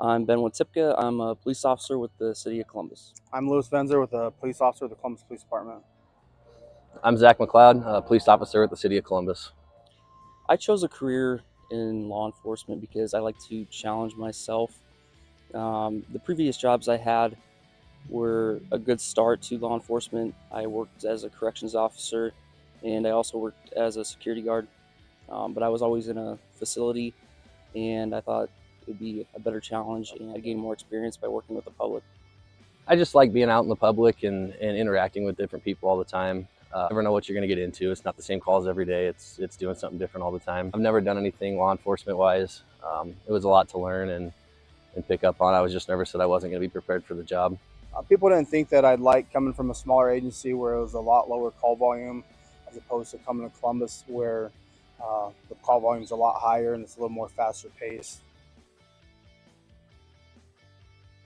I'm Ben Watipka. I'm a police officer with the City of Columbus. I'm Louis Venzer with a police officer with the Columbus Police Department. I'm Zach McLeod, a police officer at the City of Columbus. I chose a career in law enforcement because I like to challenge myself. The previous jobs I had were a good start to law enforcement. I worked as a corrections officer and I also worked as a security guard, but I was always in a facility, and I thought it would be a better challenge and I'd gain more experience by working with the public. I just like being out in the public and interacting with different people all the time. You never know what you're going to get into. It's not the same calls every day. It's doing something different all the time. I've never done anything law enforcement wise. It was a lot to learn and pick up on. I was just nervous that I wasn't going to be prepared for the job. People didn't think that I'd like coming from a smaller agency where it was a lot lower call volume, as opposed to coming to Columbus where the call volume is a lot higher and it's a little more faster paced.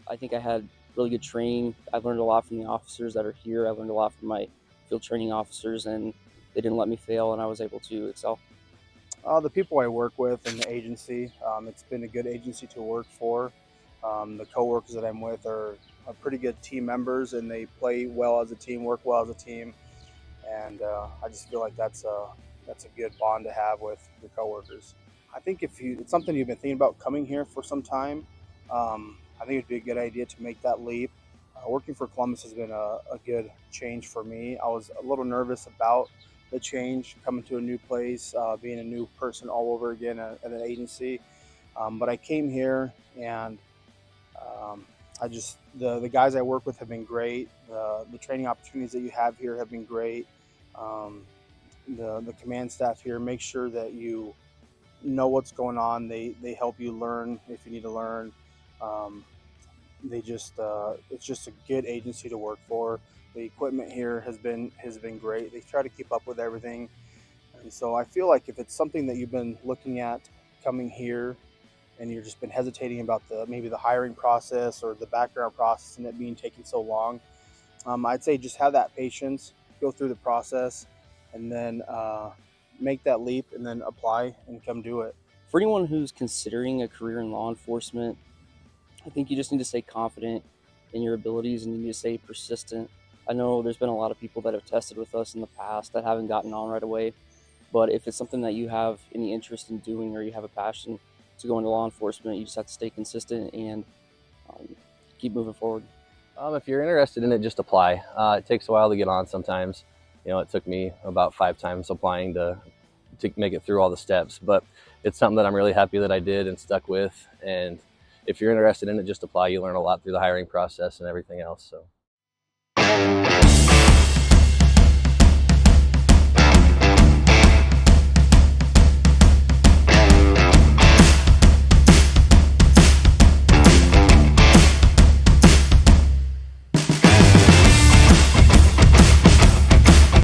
I think I had really good training. I learned a lot from the officers that are here. I learned a lot from my field training officers, and they didn't let me fail, and I was able to excel. The people I work with in the agency, it's been a good agency to work for. The coworkers that I'm with are pretty good team members, and they play well as a team, work well as a team, and I just feel like that's a good bond to have with your coworkers. I think if it's something you've been thinking about coming here for some time, I think it'd be a good idea to make that leap. Working for Columbus has been a good change for me. I was a little nervous about the change, coming to a new place, being a new person all over again at an agency. But I came here, and the guys I work with have been great. The training opportunities that you have here have been great. The command staff here make sure that you know what's going on. They help you learn if you need to learn. It's just a good agency to work for. The equipment here has been great. They try to keep up with everything, and so I feel like if it's something that you've been looking at coming here, and you've just been hesitating about maybe the hiring process or the background process and it being taking so long, I'd say just have that patience, go through the process, and then make that leap, and then apply and come do it. For anyone who's considering a career in law enforcement, I think you just need to stay confident in your abilities and you need to stay persistent. I know there's been a lot of people that have tested with us in the past that haven't gotten on right away, but if it's something that you have any interest in doing or you have a passion to go into law enforcement, you just have to stay consistent and keep moving forward. If you're interested in it, just apply. It takes a while to get on sometimes. It took me about 5 times applying to make it through all the steps, but it's something that I'm really happy that I did and stuck with. And if you're interested in it, just apply. You learn a lot through the hiring process and everything else. So.